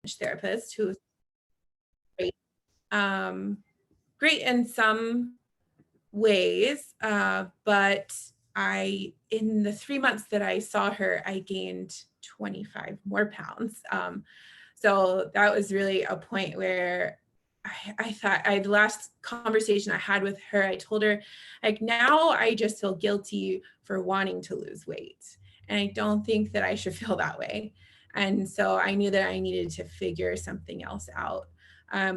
therapist who was great, great in some ways, but in the 3 months that I saw her, I gained 25 more pounds. So that was really a point where I thought, the last conversation I had with her, I told her, like, now I just feel guilty for wanting to lose weight. And I don't think that I should feel that way. And so I knew that I needed to figure something else out.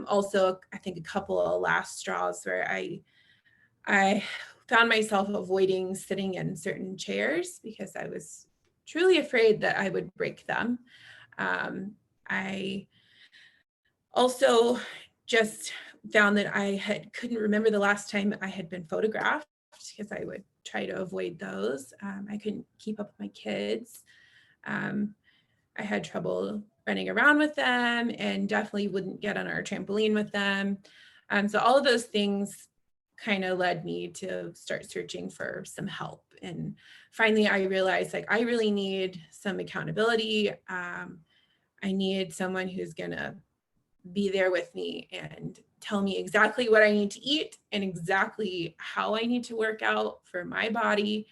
Also, I think a couple of last straws where I found myself avoiding sitting in certain chairs because I was truly afraid that I would break them. I also just found that couldn't remember the last time I had been photographed because I would try to avoid those. I couldn't keep up with my kids. I had trouble running around with them and definitely wouldn't get on our trampoline with them. So all of those things kind of led me to start searching for some help. And finally, I realized, like, I really need some accountability. I need someone who's going to be there with me and tell me exactly what I need to eat and exactly how I need to work out for my body.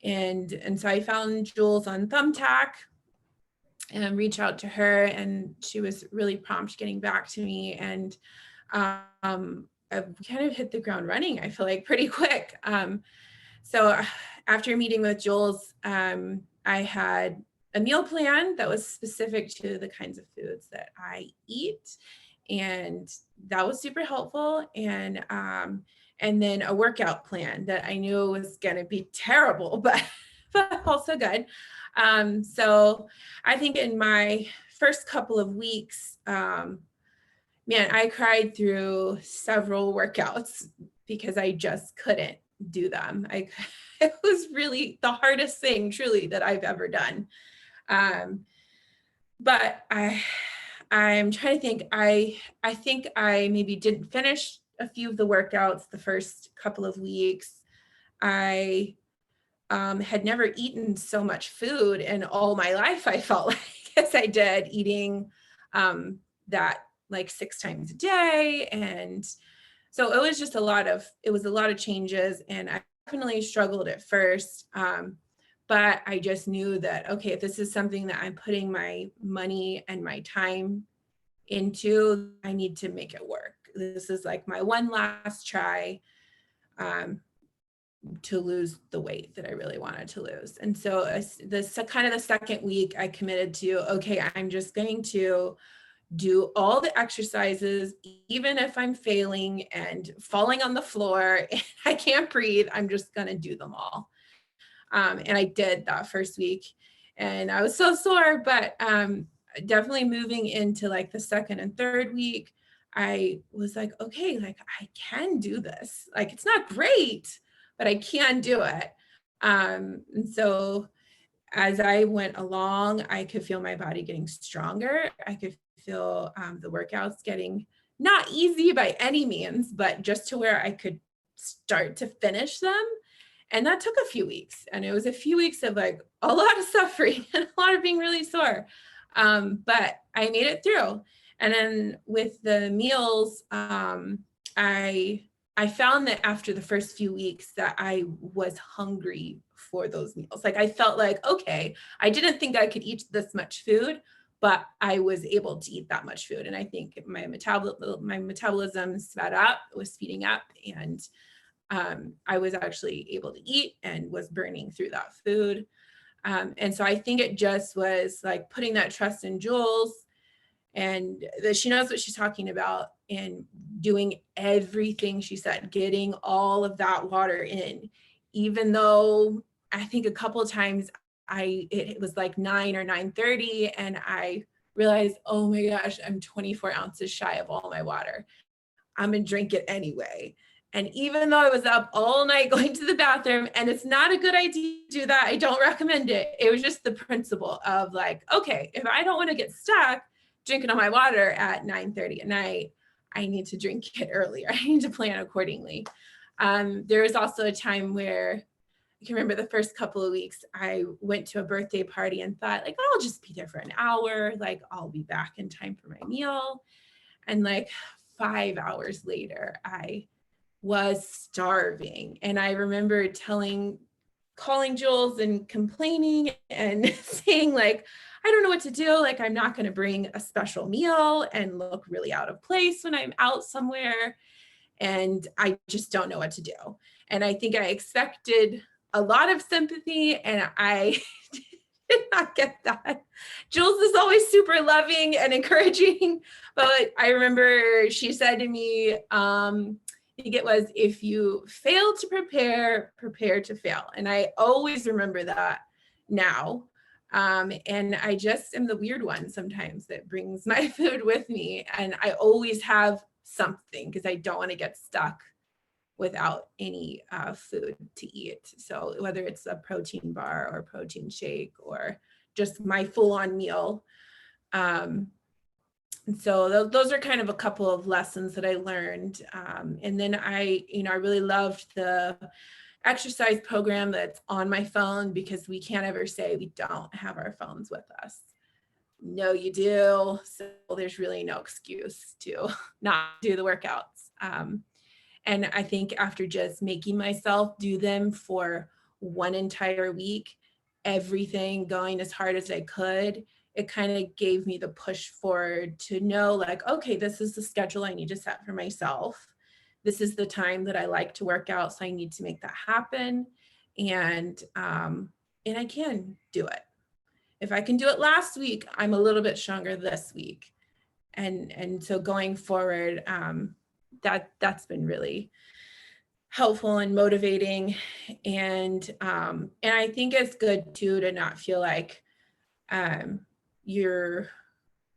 And so I found Jules on Thumbtack and reached out to her, and she was really prompt getting back to me. And I kind of hit the ground running, I feel like, pretty quick. So after meeting with Jules, I had a meal plan that was specific to the kinds of foods that I eat. And that was super helpful. And then a workout plan that I knew was going to be terrible, but also good. So I think in my first couple of weeks, man, I cried through several workouts because I just couldn't do them. It was really the hardest thing, truly, that I've ever done. But I'm trying to think. I think I maybe didn't finish a few of the workouts the first couple of weeks. I had never eaten so much food in all my life, I felt like, as I did, eating that like 6 times a day. And so it was just a lot of changes, and I definitely struggled at first. But I just knew that, okay, if this is something that I'm putting my money and my time into, I need to make it work. This is like my one last try to lose the weight that I really wanted to lose. And so kind of the second week, I committed to, okay, I'm just going to do all the exercises, even if I'm failing and falling on the floor and I can't breathe, I'm just going to do them all. And I did that first week, and I was so sore, but definitely moving into like the second and third week, I was like, okay, like I can do this. Like, it's not great, but I can do it. And so as I went along, I could feel my body getting stronger. I could feel the workouts getting not easy by any means, but just to where I could start to finish them. And that took a few weeks. And it was a few weeks of like a lot of suffering and a lot of being really sore. But I made it through. And then with the meals, I found that after the first few weeks that I was hungry for those meals. Like, I felt like, okay, I didn't think I could eat this much food, but I was able to eat that much food. And I think my metabolism sped up, was speeding up, and I was actually able to eat and was burning through that food. And so I think it just was like putting that trust in Jules, and that she knows what she's talking about, and doing everything she said, getting all of that water in, even though I think a couple of times it was like 9 or 9:30, and I realized, oh my gosh, I'm 24 ounces shy of all my water. I'm gonna drink it anyway. And even though I was up all night going to the bathroom, and it's not a good idea to do that, I don't recommend it. It was just the principle of like, okay, if I don't want to get stuck drinking all my water at 9:30 at night, I need to drink it earlier. I need to plan accordingly. There was also a time where can remember the first couple of weeks, I went to a birthday party and thought like, I'll just be there for an hour. Like I'll be back in time for my meal. And like 5 hours later, I was starving. And I remember calling Jules and complaining and saying like, I don't know what to do. Like, I'm not going to bring a special meal and look really out of place when I'm out somewhere. And I just don't know what to do. And I think I expected a lot of sympathy, and I did not get that. Jules is always super loving and encouraging, but I remember she said to me, I think it was, if you fail to prepare, prepare to fail. And I always remember that now. And I just am the weird one sometimes that brings my food with me. And I always have something because I don't want to get stuck without any food to eat. So whether it's a protein bar or protein shake or just my full-on meal. And so those are kind of a couple of lessons that I learned. And then I really loved the exercise program that's on my phone, because we can't ever say we don't have our phones with us. No, you do. So there's really no excuse to not do the workouts. And I think after just making myself do them for one entire week, everything going as hard as I could, it kind of gave me the push forward to know like, okay, this is the schedule I need to set for myself. This is the time that I like to work out. So I need to make that happen. And I can do it. If I can do it last week, I'm a little bit stronger this week. And so going forward, that's been really helpful and motivating. And I think it's good too to not feel like you're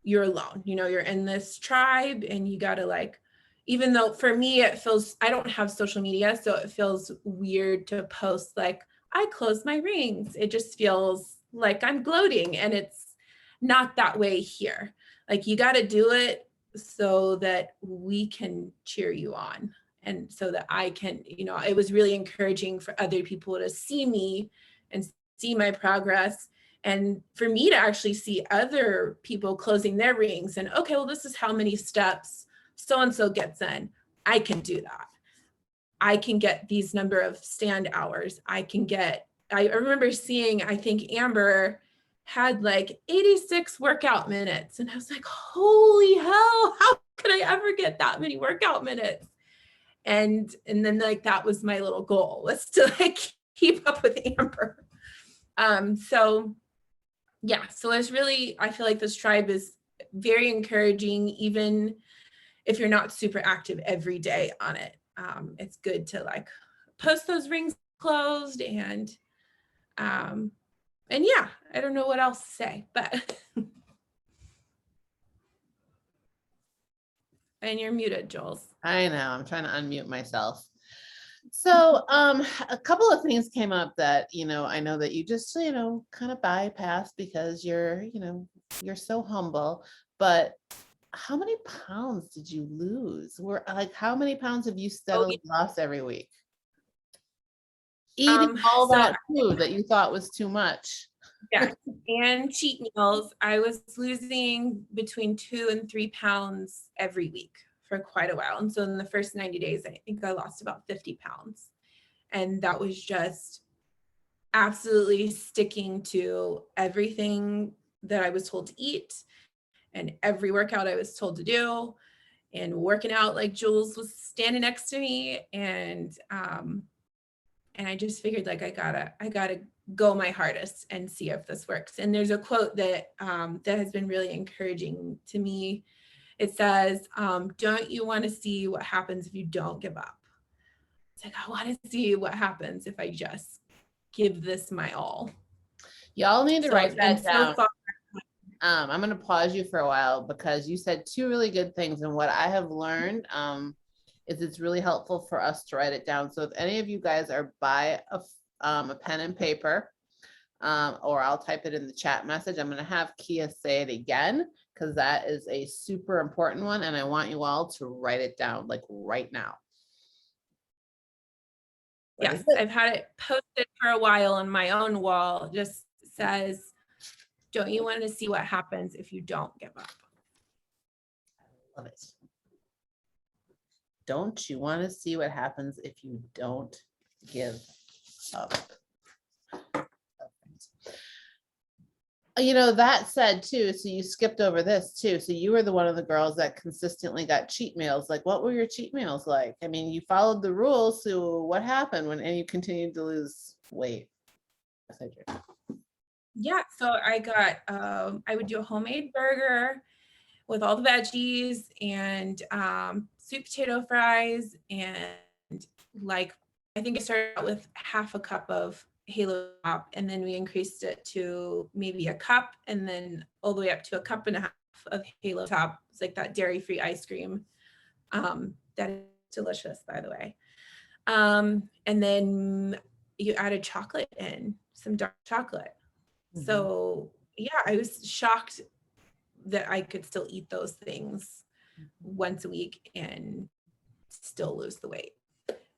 alone. You're in this tribe and you got to like, even though for me it feels, I don't have social media, so it feels weird to post like I closed my rings. It just feels like I'm gloating, and it's not that way here. Like you got to do it so that we can cheer you on, and so that I can, it was really encouraging for other people to see me and see my progress, and for me to actually see other people closing their rings and, okay, well, this is how many steps so-and-so gets in. I can do that. I can get these number of stand hours. I remember seeing, I think Amber had like 86 workout minutes. And I was like, holy hell, how could I ever get that many workout minutes? And then like, that was my little goal, was to like keep up with Amber. So yeah, so it's really, I feel like this tribe is very encouraging, even if you're not super active every day on it. It's good to like post those rings closed, and yeah, I don't know what else to say, but and you're muted, Jules. I know, I'm trying to unmute myself. So a couple of things came up that, I know that you just, kind of bypass because you're so humble, but how many pounds did you lose? How many pounds have you steadily lost every week? Eating all that food that you thought was too much. Yeah, and cheat meals. I was losing between 2 and 3 pounds every week for quite a while. And so in the first 90 days, I think I lost about 50 pounds. And that was just absolutely sticking to everything that I was told to eat and every workout I was told to do, and working out like Jules was standing next to me. And I just figured like I gotta go my hardest and see if this works. And there's a quote that that has been really encouraging to me. It says, don't you want to see what happens if you don't give up? It's like, I want to see what happens if I just give this my all. Y'all need to write that down. I'm going to pause you for a while because you said two really good things. And what I have learned is it's really helpful for us to write it down. So if any of you guys are by a pen and paper, or I'll type it in the chat message, I'm going to have Kia say it again, because that is a super important one. And I want you all to write it down like right now. Yes, I've had it posted for a while on my own wall. It just says, don't you want to see what happens if you don't give up? Love it. Don't you want to see what happens if you don't give up? That said too, so you skipped over this too. So you were the one of the girls that consistently got cheat meals. Like, what were your cheat meals like? I mean, you followed the rules. So what happened and you continued to lose weight? Yeah, so I would do a homemade burger with all the veggies and sweet potato fries, and like I think I started out with half a cup of Halo Top, and then we increased it to maybe a cup, and then all the way up to a cup and a half of Halo Top. It's like that dairy-free ice cream. That is delicious, by the way. And then you added chocolate in, some dark chocolate. Mm-hmm. So yeah, I was shocked that I could still eat those things once a week and still lose the weight.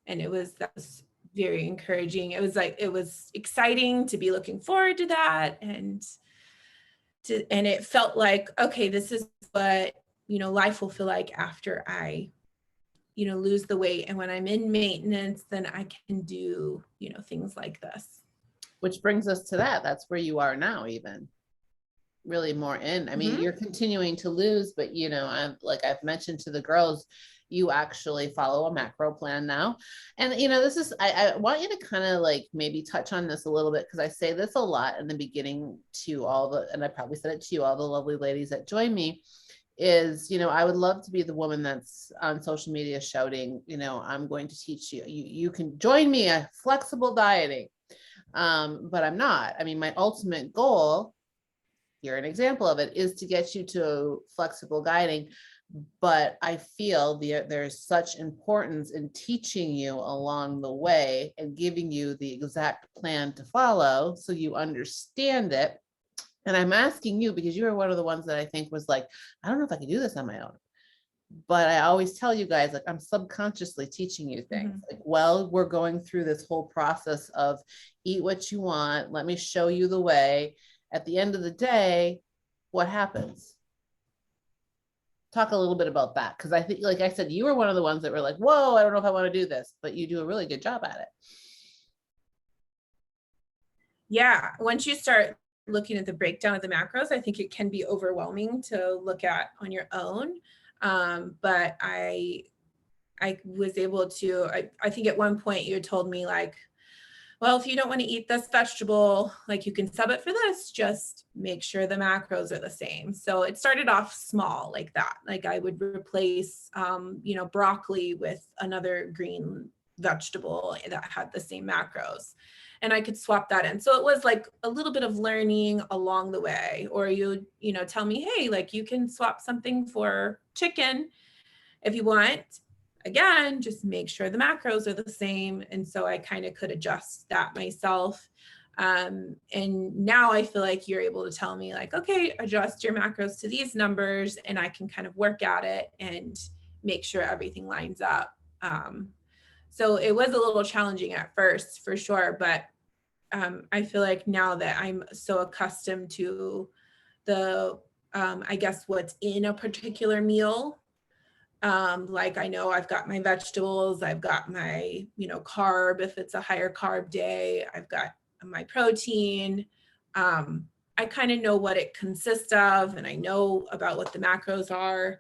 And that was very encouraging. It was exciting to be looking forward to that. And it felt like, okay, this is what, life will feel like after I, lose the weight. And when I'm in maintenance, then I can do, things like this. Which brings us to that. That's where you are now, even. Really more in. I mean, you're continuing to lose, but I've mentioned to the girls, you actually follow a macro plan now. And this is, I want you to kind of like maybe touch on this a little bit, because I say this a lot in the beginning to and I probably said it to you, all the lovely ladies that join me, is, I would love to be the woman that's on social media shouting, I'm going to teach you, you can join me a flexible dieting. But I'm not. I mean, my ultimate goal, you're an example of it, is to get you to flexible dieting. But I feel there's such importance in teaching you along the way and giving you the exact plan to follow so you understand it. And I'm asking you because you were one of the ones that I think was like, I don't know if I can do this on my own. But I always tell you guys, like, I'm subconsciously teaching you things. Like, well, we're going through this whole process of eat what you want. Let me show you the way. At the end of the day, what happens? Talk a little bit about that. Because I think, like I said, you were one of the ones that were like, whoa, I don't know if I want to do this, but you do a really good job at it. Yeah. Once you start looking at the breakdown of the macros, I think it can be overwhelming to look at on your own. But I was able to, I think at one point you told me like, well, if you don't want to eat this vegetable, like you can sub it for this, just make sure the macros are the same. So it started off small like that. Like I would replace, broccoli with another green vegetable that had the same macros, and I could swap that in. So it was like a little bit of learning along the way. Or you tell me, hey, like you can swap something for chicken if you want. Again, just make sure the macros are the same. And so I kind of could adjust that myself. And now I feel like you're able to tell me like, okay, adjust your macros to these numbers, and I can kind of work at it and make sure everything lines up. So it was a little challenging at first, for sure. But I feel like now that I'm so accustomed to the, I guess, what's in a particular meal, like I know I've got my vegetables, I've got my, carb, if it's a higher carb day, I've got my protein. I kind of know what it consists of, and I know about what the macros are.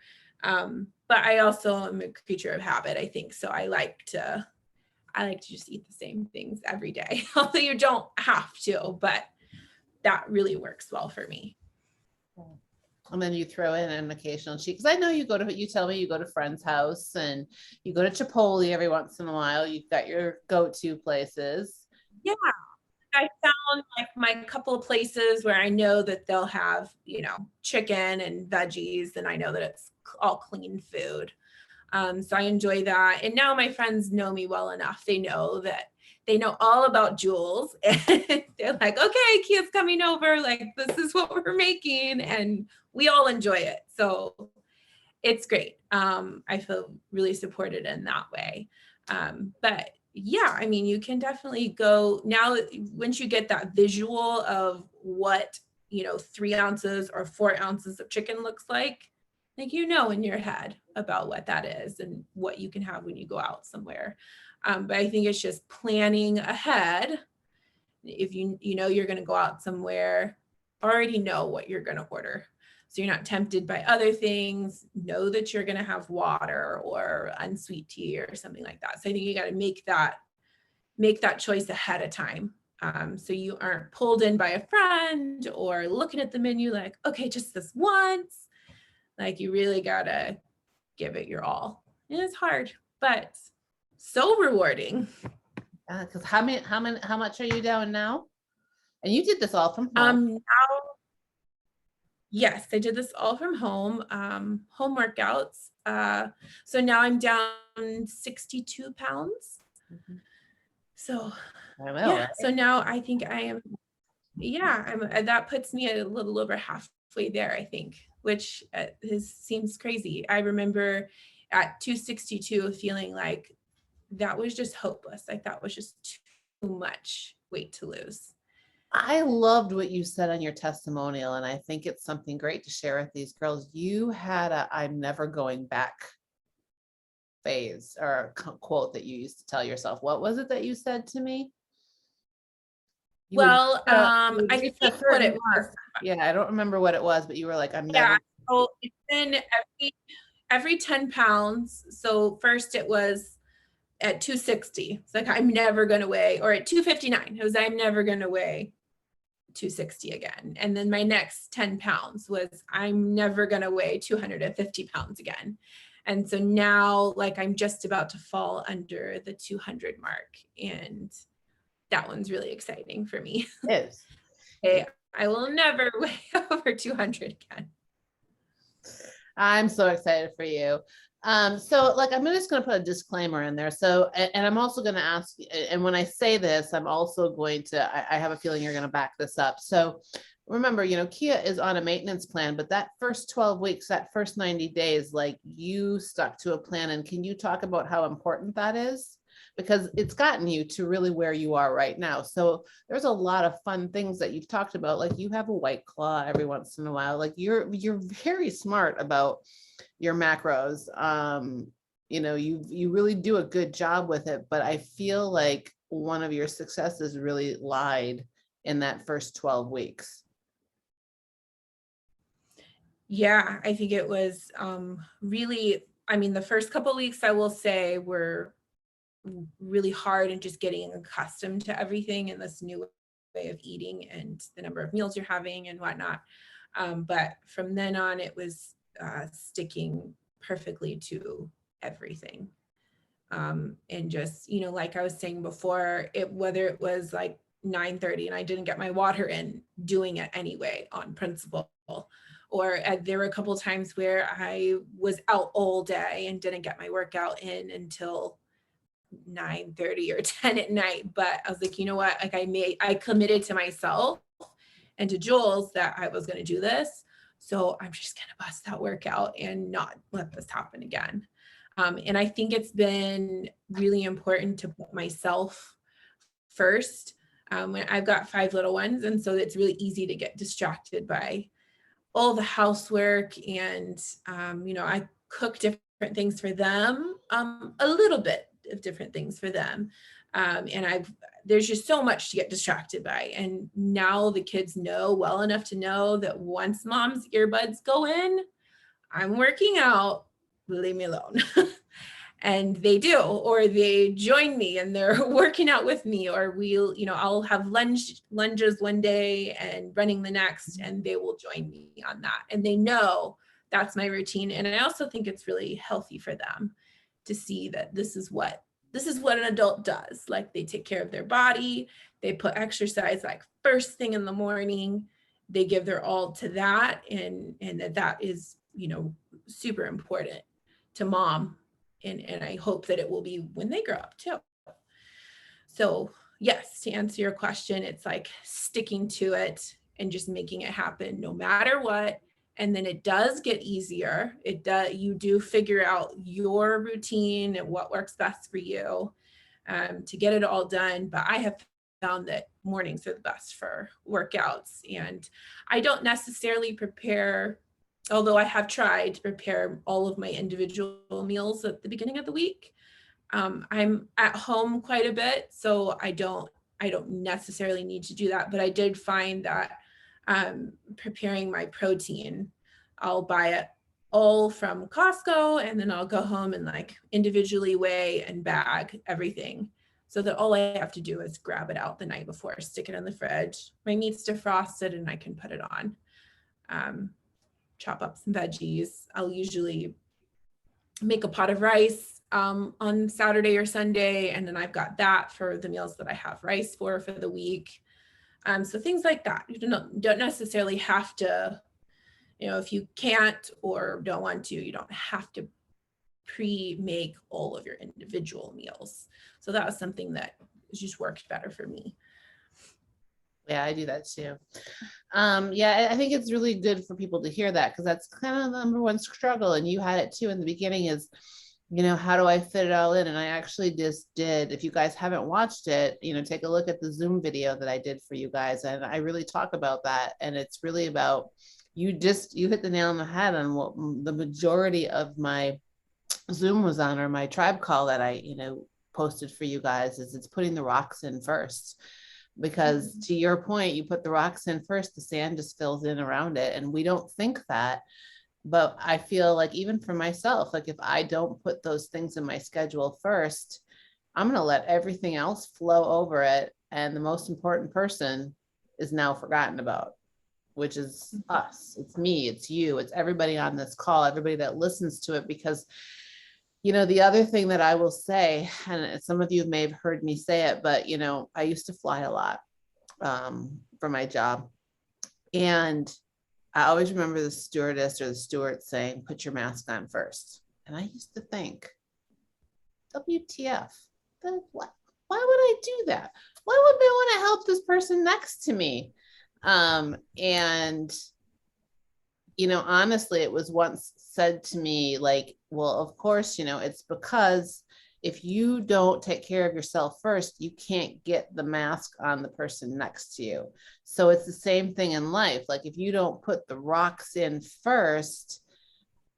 But I also am a creature of habit, I think. So I like to just eat the same things every day. Although you don't have to, but that really works well for me. And then you throw in an occasional cheat. Because I know you tell me you go to friend's house and you go to Chipotle every once in a while. You've got your go-to places. Yeah. I found like my couple of places where I know that they'll have, chicken and veggies, and I know that it's all clean food. So I enjoy that. And now my friends know me well enough. They know all about Jules, and they're like, okay, Kia's coming over. Like, this is what we're making, and we all enjoy it. So it's great. I feel really supported in that way. But yeah, I mean, you can definitely go now once you get that visual of what, 3 ounces or 4 ounces of chicken looks like in your head about what that is and what you can have when you go out somewhere. But I think it's just planning ahead. If you're going to go out somewhere, already know what you're going to order. So you're not tempted by other things. Know that you're going to have water or unsweet tea or something like that. So I think you got to make that choice ahead of time. So you aren't pulled in by a friend or looking at the menu like, okay, just this once. Like you really gotta give it your all. And it's hard, but so rewarding. Because how much are you down now? And you did this all from home. Now, yes, I did this all from home, home workouts. So now I'm down 62 pounds. Mhm. So I know, yeah, right? so now I think I am, yeah, that puts me a little over halfway there, I think, which seems crazy. I remember at 262 feeling like that was just hopeless. Like that was just too much weight to lose. I loved what you said on your testimonial, and I think it's something great to share with these girls. You had a "I'm never going back" phase or quote that you used to tell yourself. What was it that you said to me? You would Well, you would I reach a think what certain it was, mark. Yeah, I don't remember what it was, but you were like, "I'm yeah. never." So it's been every 10 pounds. So first it was at 260. It's like I'm never gonna weigh, or at 259. It was I'm never gonna weigh 260 again. And then my next 10 pounds was I'm never going to weigh 250 pounds again. And so now, like, I'm just about to fall under the 200 mark. And that one's really exciting for me. Is. I will never weigh over 200 again. I'm so excited for you. So like, I'm just going to put a disclaimer in there. So, and I'm also going to ask, and when I say this, I'm also going to, I have a feeling you're going to back this up. So remember, Kia is on a maintenance plan, but that first 12 weeks, that first 90 days, like you stuck to a plan. And can you talk about how important that is? Because it's gotten you to really where you are right now. So there's a lot of fun things that you've talked about. Like you have a White Claw every once in a while. Like you're very smart about your macros. You really do a good job with it, but I feel like one of your successes really lied in that first 12 weeks. Yeah, I think it was really, I mean, the first couple of weeks I will say were really hard and just getting accustomed to everything and this new way of eating and the number of meals you're having and whatnot. But from then on, it was sticking perfectly to everything. And just, like I was saying before, whether it was like 9:30 and I didn't get my water in, doing it anyway on principle. Or there were a couple of times where I was out all day and didn't get my workout in until 9:30 or 10 at night. But I was like, you know what? Like I committed to myself and to Jules that I was going to do this. So I'm just going to bust that workout and not let this happen again. And I think it's been really important to put myself first. When I've got 5 little ones, and so it's really easy to get distracted by all the housework and I cook different things for them, a little bit of different things for them. And there's just so much to get distracted by. And now the kids know well enough to know that once mom's earbuds go in, I'm working out, leave me alone. And they do, or they join me and they're working out with me, or I'll have lunges one day and running the next, and they will join me on that. And they know that's my routine. And I also think it's really healthy for them to see that this is what an adult does. Like they take care of their body, they put exercise like first thing in the morning, they give their all to that, and that is, super important to mom. And I hope that it will be when they grow up too. So yes, to answer your question, it's like sticking to it and just making it happen no matter what. And then it does get easier. You do figure out your routine and what works best for you. to get it all done. But I have found that mornings are the best for workouts. And I don't necessarily prepare, although I have tried to prepare all of my individual meals at the beginning of the week. I'm at home quite a bit, so I don't necessarily need to do that. But I did find that preparing my protein, I'll buy it all from Costco, and then I'll go home and like individually weigh and bag everything, so that all I have to do is grab it out the night before, stick it in the fridge. My meat's defrosted and I can put it on. Chop up some veggies. I'll usually make a pot of rice on Saturday or Sunday, and then I've got that for the meals that I have rice for the week. So things like that. You don't necessarily have to, if you can't or don't want to, you don't have to pre-make all of your individual meals. So that was something that just worked better for me. Yeah, I do that too. Yeah, I think it's really good for people to hear that, because that's kind of the number one struggle. And you had it too in the beginning, is, how do I fit it all in? And I actually just did. If you guys haven't watched it, take a look at the Zoom video that I did for you guys. And I really talk about that. And it's really about, you hit the nail on the head on what the majority of my Zoom was on, or my tribe call that I, posted for you guys, is it's putting the rocks in first. Because to your point, you put the rocks in first, the sand just fills in around it. And we don't think that. But I feel like, even for myself, like if I don't put those things in my schedule first, I'm going to let everything else flow over it. And the most important person is now forgotten about, which is us. It's me, it's you, it's everybody on this call, everybody that listens to it. Because the other thing that I will say, and some of you may have heard me say it, but, I used to fly a lot for my job. And I always remember the stewardess or the steward saying, put your mask on first. And I used to think, WTF, why would I do that? Why would I want to help this person next to me? And honestly, it was once said to me, like, well, of course, it's because if you don't take care of yourself first, you can't get the mask on the person next to you. So it's the same thing in life. Like, if you don't put the rocks in first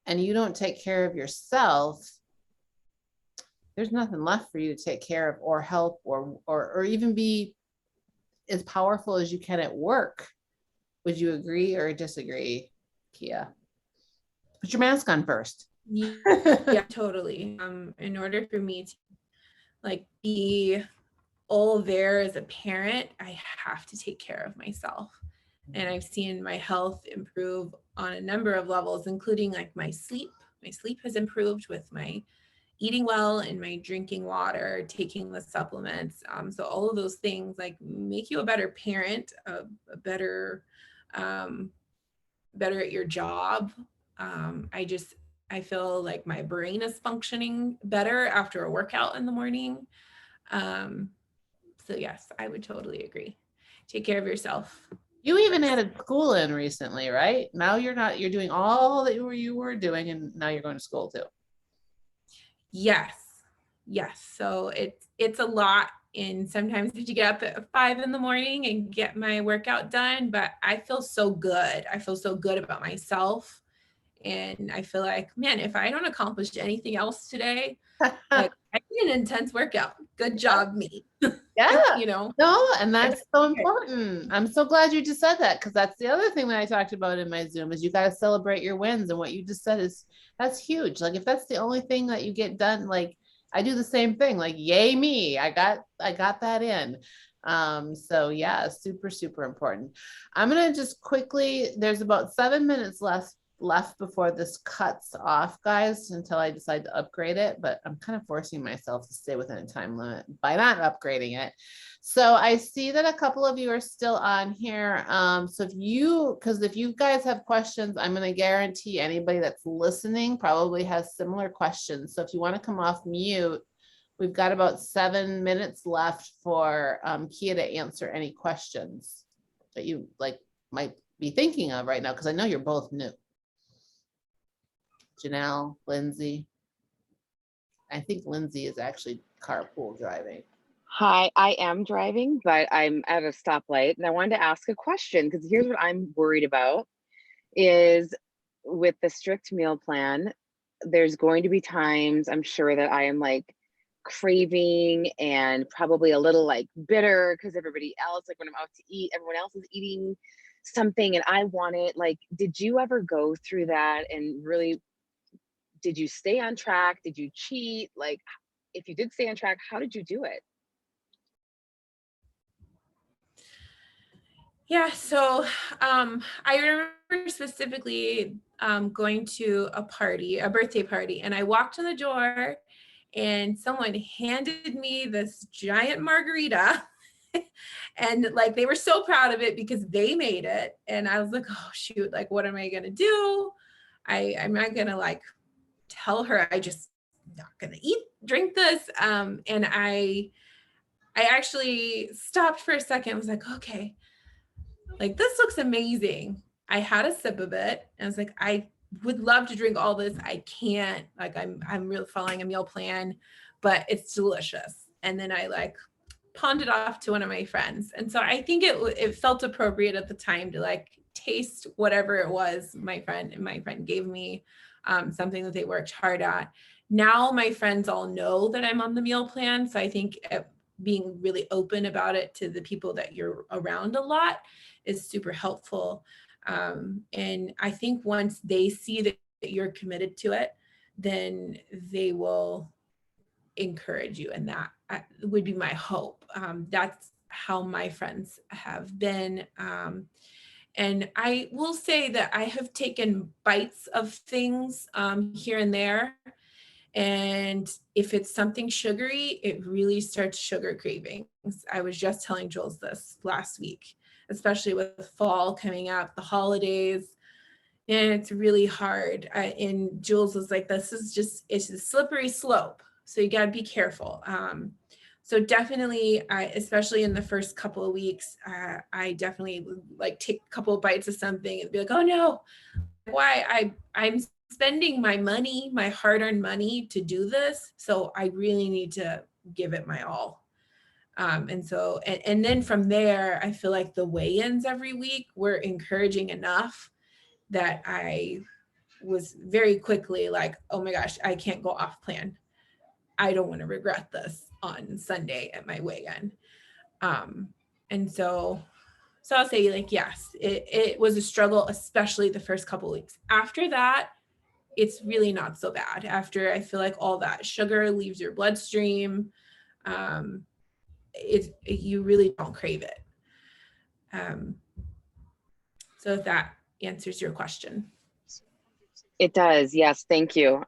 and you don't take care of yourself, there's nothing left for you to take care of or help or even be as powerful as you can at work. Would you agree or disagree, Kia? Put your mask on first. Yeah, totally. In order for me to be all there as a parent, I have to take care of myself. And I've seen my health improve on a number of levels, including my sleep. My sleep has improved with my eating well and my drinking water, taking the supplements. So all of those things make you a better parent, a better at your job. I feel like my brain is functioning better after a workout in the morning. So yes, I would totally agree. Take care of yourself. You even added school in recently, right? Now you're doing all that you were doing, and now you're going to school too. Yes. So it's a lot. And sometimes I have to get up at 5 a.m. and get my workout done, but I feel so good. I feel so good about myself. And I feel like, man, if I don't accomplish anything else today, I did an intense workout. Good job, me. Yeah. No, and that's so important. I'm so glad you just said that, because that's the other thing that I talked about in my Zoom, is you got to celebrate your wins. And what you just said that's huge. Like, if that's the only thing that you get done, like I do the same thing, like, yay me, I got that in. So yeah, super, super important. I'm going to just quickly, there's about 7 minutes left before this cuts off, guys, until I decide to upgrade it, but I'm kind of forcing myself to stay within a time limit by not upgrading it. So I see that a couple of you are still on here. So if you guys have questions, I'm going to guarantee anybody that's listening probably has similar questions. So if you want to come off mute, we've got about 7 minutes left for Kia to answer any questions that you might be thinking of right now, because I know you're both new. Janelle, Lindsay. I think Lindsay is actually carpool driving. Hi, I am driving, but I'm at a stoplight and I wanted to ask a question because here's what I'm worried about is with the strict meal plan, there's going to be times I'm sure that I am like craving and probably a little like bitter because everybody else, like when I'm out to eat, everyone else is eating something and I want it. Like, did you ever go through that and really did you stay on track? Did you cheat? Like, if you did stay on track, how did you do it? Yeah, so I remember specifically going to a party, a birthday party, and I walked in the door and someone handed me this giant margarita. And like they were so proud of it because they made it. And I was like, oh shoot, like what am I gonna do? I'm not gonna like tell her I just not gonna drink this. And I actually stopped for a second. I was like, okay, like this looks amazing. I had a sip of it and I was like, I would love to drink all this. I can't, like I'm really following a meal plan, but it's delicious. And then I like pawned it off to one of my friends. And so I think it felt appropriate at the time to like taste whatever it was my friend gave me, something that they worked hard at. Now my friends all know that I'm on the meal plan. So I think being really open about it to the people that you're around a lot is super helpful. And I think once they see that you're committed to it, then they will encourage you. And that would be my hope. That's how my friends have been. And I will say that I have taken bites of things here and there. And if it's something sugary, it really starts sugar cravings. I was just telling Jules this last week, especially with fall coming up, the holidays, and it's really hard. And Jules was like, this is just, it's a slippery slope. So you got to be careful. So definitely, especially in the first couple of weeks, I definitely would like take a couple of bites of something and be like, oh no, why I'm spending my money, my hard-earned money to do this. So I really need to give it my all. And so, and then from there, I feel like the weigh-ins every week were encouraging enough that I was very quickly like, oh my gosh, I can't go off plan. I don't want to regret this on Sunday at my weigh-in. And so I'll say like, yes, it was a struggle, especially the first couple of weeks. After that, it's really not so bad. After I feel like all that sugar leaves your bloodstream, you really don't crave it. So if that answers your question. It does. Yes. Thank you.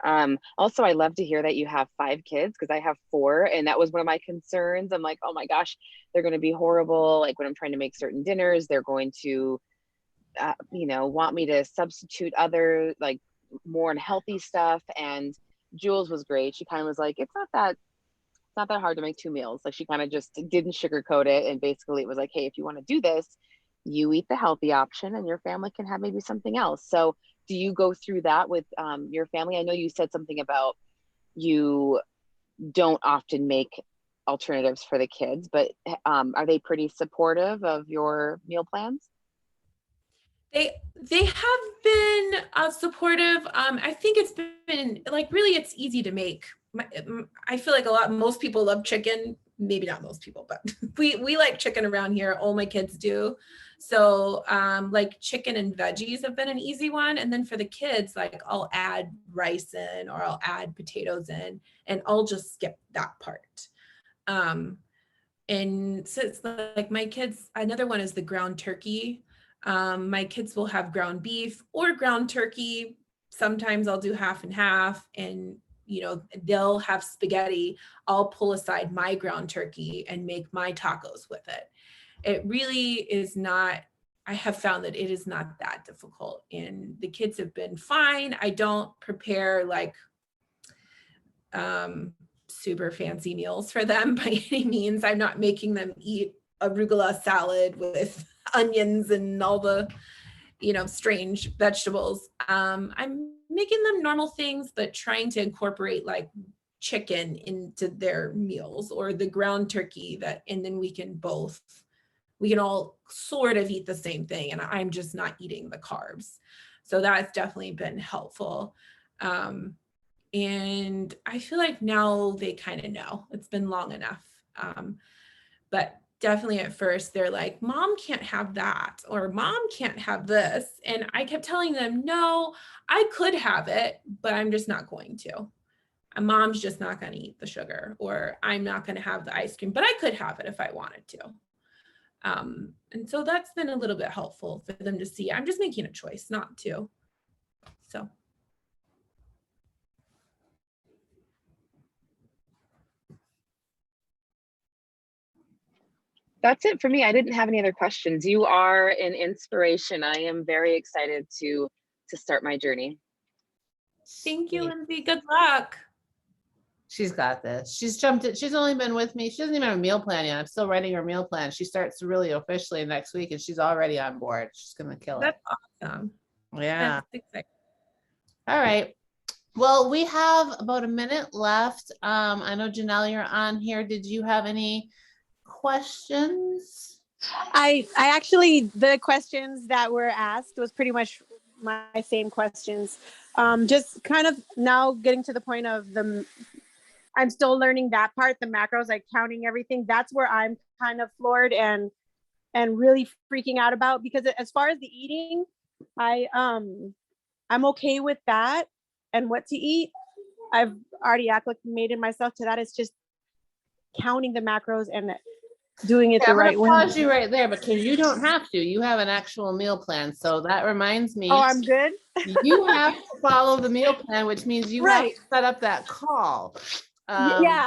Also, I love to hear that you have 5 kids because I have 4. And that was one of my concerns. I'm like, oh my gosh, they're going to be horrible. Like when I'm trying to make certain dinners, they're going to, want me to substitute other, like more unhealthy stuff. And Jules was great. She kind of was like, it's not that hard to make 2 meals. Like she kind of just didn't sugarcoat it. And basically it was like, hey, if you want to do this, you eat the healthy option and your family can have maybe something else. So do you go through that with your family? I know you said something about you don't often make alternatives for the kids, but are they pretty supportive of your meal plans? They have been supportive. I think it's been like really it's easy to make. I feel like most people love chicken. Maybe not most people, but we like chicken around here. All my kids do. So like chicken and veggies have been an easy one. And then for the kids, like I'll add rice in or I'll add potatoes in and I'll just skip that part. And so it's like my kids, another one is the ground turkey. My kids will have ground beef or ground turkey. Sometimes I'll do half and half, and they'll have spaghetti. I'll pull aside my ground turkey and make my tacos with it. It really is not, I have found that it is not that difficult, and the kids have been fine. I don't prepare like super fancy meals for them by any means. I'm not making them eat arugula salad with onions and all the strange vegetables. I'm making them normal things, but trying to incorporate like chicken into their meals, or the ground turkey, and then we can all sort of eat the same thing, and I'm just not eating the carbs. So that's definitely been helpful. And I feel like now they kind of know. It's been long enough. But definitely at first they're like, Mom can't have that, or Mom can't have this. And I kept telling them, no, I could have it, but I'm just not going to. And Mom's just not going to eat the sugar, or I'm not going to have the ice cream, but I could have it if I wanted to. And so that's been a little bit helpful for them to see I'm just making a choice not to. So. That's it for me. I didn't have any other questions. You are an inspiration. I am very excited to start my journey. Thank you, Lindsay. Good luck. She's got this. She's jumped it. She's only been with me. She doesn't even have a meal plan yet. I'm still writing her meal plan. She starts really officially next week, and she's already on board. She's going to kill it. That's awesome. Yeah. That's exciting. All right. Well, we have about a minute left. I know Janelle, you're on here. Did you have any questions? I actually, the questions that were asked was pretty much my same questions. Just kind of now getting to the point of I'm still learning that part, the macros, like counting everything. That's where I'm kind of floored and really freaking out about, because as far as the eating, I'm okay with that and what to eat. I've already acclimated myself to that. It's just counting the macros and doing it the right way. I'm gonna pause you right there, because you don't have to. You have an actual meal plan. So that reminds me. Oh, I'm good. You have to follow the meal plan, which means you have to set up that call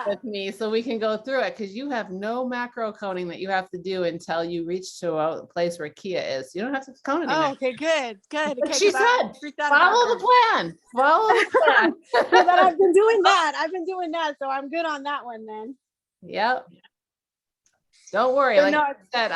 with me so we can go through it, because you have no macro counting that you have to do until you reach to a place where Kia is. You don't have to count anything. Oh, okay, good. But Okay, she said, follow the plan. Follow the plan. Well, then I've been doing that. So I'm good on that one then. Yep. Don't worry. So like no, I said,